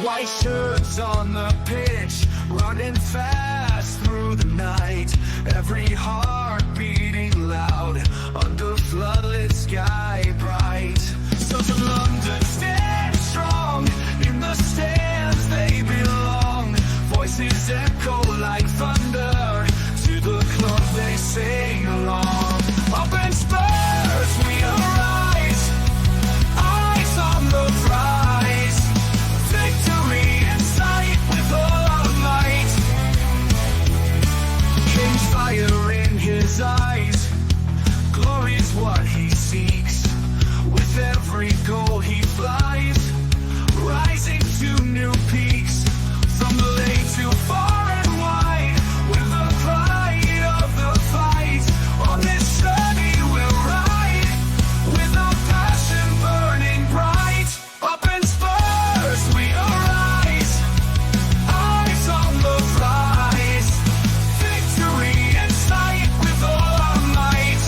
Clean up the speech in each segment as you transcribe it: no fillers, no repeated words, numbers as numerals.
White shirts on the pitch, running fast through the night. Every heart beating loud under floodlit sky bright. So to London, stand strong. In the stands they belong. Voices echo like thunder. To the club they sing along. Up in Spurs we arise. Eyes on the prize. Victory in sight with all our might. King's fire in his eyes. Glory's what he seeks. With every goal he flies, rising to new peaks. From the lake to far and wide, with the pride of the fight. On this journey we'll ride, with our passion burning bright. Up in Spurs we arise, eyes on the prize. Victory in sight with all our might.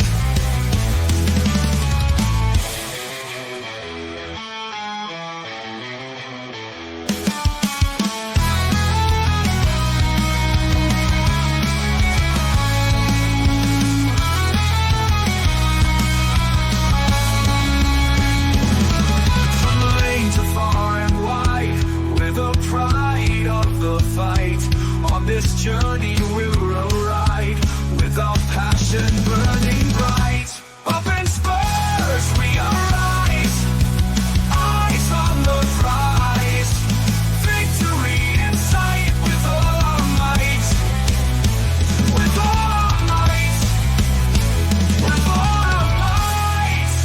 From the lane to far and wide, with the pride of the fight. On this journey we'll ride, with our passion burning bright. Up in Spurs we arise, eyes on the prize. Victory in sight with all our might. With all our might. With all our might.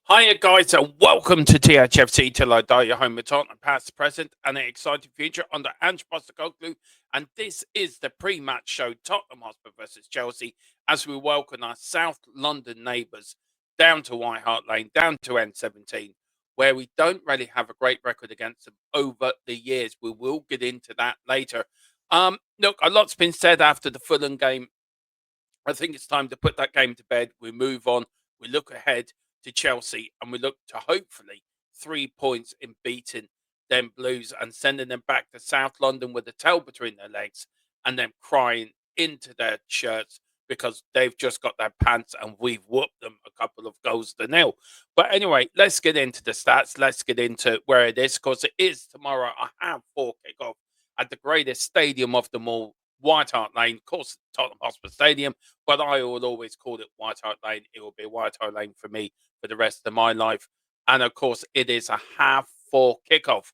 Hiya guys and welcome to THFC Till I Die, your home with Tottenham past, present and an exciting future under Ange Postecoglou, and this is the pre-match show Tottenham Hotspur versus Chelsea as we welcome our South London neighbours down to White Hart Lane, down to N17, where we don't really have a great record against them over the years. We will get into that later. Look, a lot's been said after the Fulham game. I think it's time to put that game to bed. We move on. We look ahead to Chelsea and we look to hopefully 3 points in beating them Blues and sending them back to South London with a tail between their legs and them crying into their shirts because they've just got their pants and we've whooped them a couple of goals to nil. But anyway, let's get into the stats. Let's get into where it is, because it is tomorrow a half-4 kickoff at the greatest stadium of them all, White Hart Lane. Of course, Tottenham Hotspur Stadium, but I will always call it White Hart Lane. It will be White Hart Lane for me for the rest of my life. And of course, it is a half-4 kickoff.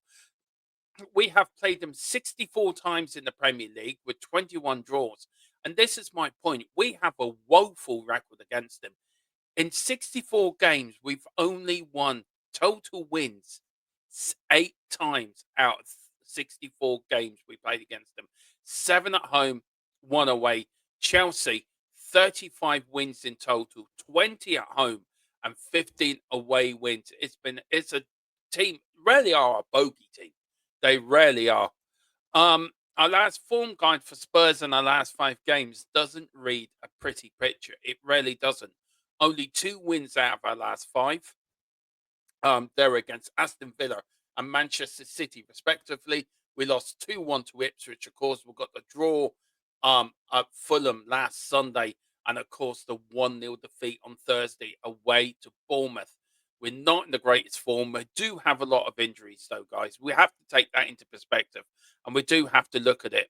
We have played them 64 times in the Premier League with 21 draws. And this is my point. We have a woeful record against them. In 64 games, we've only won total wins 8 times out of 64 games we played against them. 7 at home, 1 away. Chelsea, 35 wins in total, 20 at home and 15 away wins. It's a team, really are a bogey team. They rarely are. Our last form guide for Spurs in our last 5 games doesn't read a pretty picture. It really doesn't. Only 2 wins out of our last 5. They're against Aston Villa and Manchester City, respectively. We lost 2-1 to Ipswich. Of course, we got the draw at Fulham last Sunday. And, of course, the 1-0 defeat on Thursday away to Bournemouth. We're not in the greatest form. We do have a lot of injuries, though, guys. We have to take that into perspective. And we do have to look at it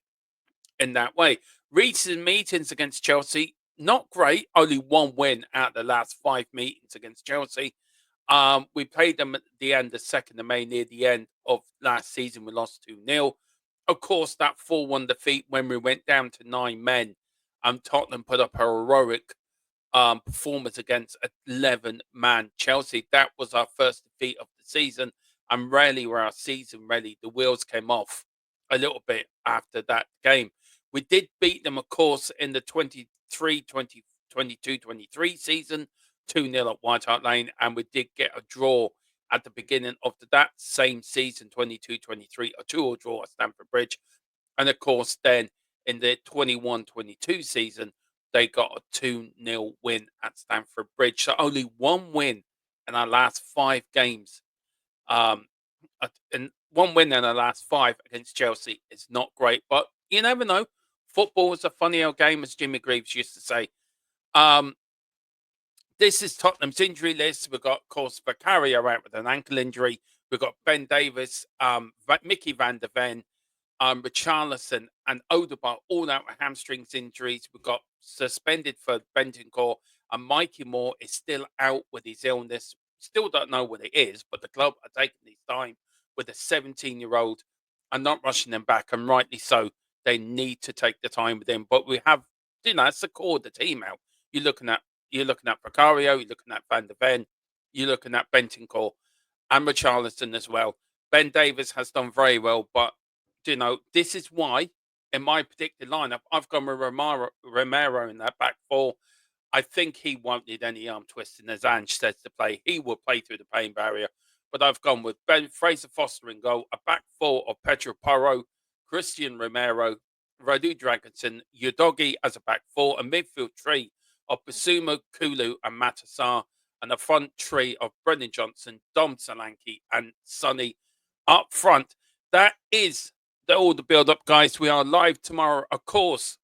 in that way. Recent meetings against Chelsea, not great. Only 1 win out of the last 5 meetings against Chelsea. We played them at the end, the 2nd of May, near the end of last season. We lost 2-0. Of course, that 4-1 defeat when we went down to 9 men. Tottenham put up a heroic performance against 11-man Chelsea. That was our first defeat of the season. And really, where our season, really, the wheels came off a little bit after that game. We did beat them, of course, in the 22-23 season, 2-0 at White Hart Lane, and we did get a draw at the beginning of that same season, 22-23, a 2-2 draw at Stamford Bridge. And of course, then in the 21-22 season, they got a 2-0 win at Stamford Bridge. So only 1 win in our last 5 games and one win in the last 5 against Chelsea is not great, but you never know. Football is a funny old game, as Jimmy Greaves used to say. This is Tottenham's injury list. We've got, of course, Vicario out with an ankle injury. We've got Ben Davies, Mickey van der Ven, Richarlison and Odegaard all out with hamstrings injuries. We've got suspended for Bentancur, and Mikey Moore is still out with his illness. Still don't know what it is, but the club are taking his time with a 17-year-old and not rushing them back, and rightly so. They need to take the time with him. But we have, that's the core of the team out. You're looking at Vicario, you're looking at Van der Ven, you're looking at Bentancur and Richarlison as well. Ben Davies has done very well, but this is why in my predicted lineup I've gone with Romero in that back 4. I think he won't need any arm twisting, as Ange says to play. He will play through the pain barrier. But I've gone with Fraser Foster in goal, a back 4 of Pedro Porro, Christian Romero, Radu Dragonson, Udogie as a back 4, a midfield 3 of Basuma, Kulu and Matassar, and a front 3 of Brendan Johnson, Dom Solanke and Sonny up front. That is all the build-up, guys. We are live tomorrow, of course,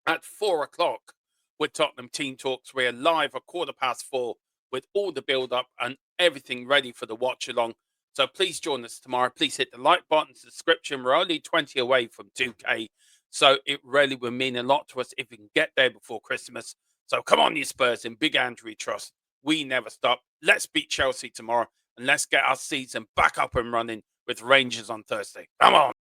at 4 o'clock with Tottenham Team Talks. We're live at 4:15 with all the build-up and everything ready for the watch-along. So please join us tomorrow. Please hit the like button, subscription. We're only 20 away from 2K. So it really will mean a lot to us if we can get there before Christmas. So come on, you Spurs, in Big Andrew trust. We never stop. Let's beat Chelsea tomorrow, and let's get our season back up and running with Rangers on Thursday. Come on.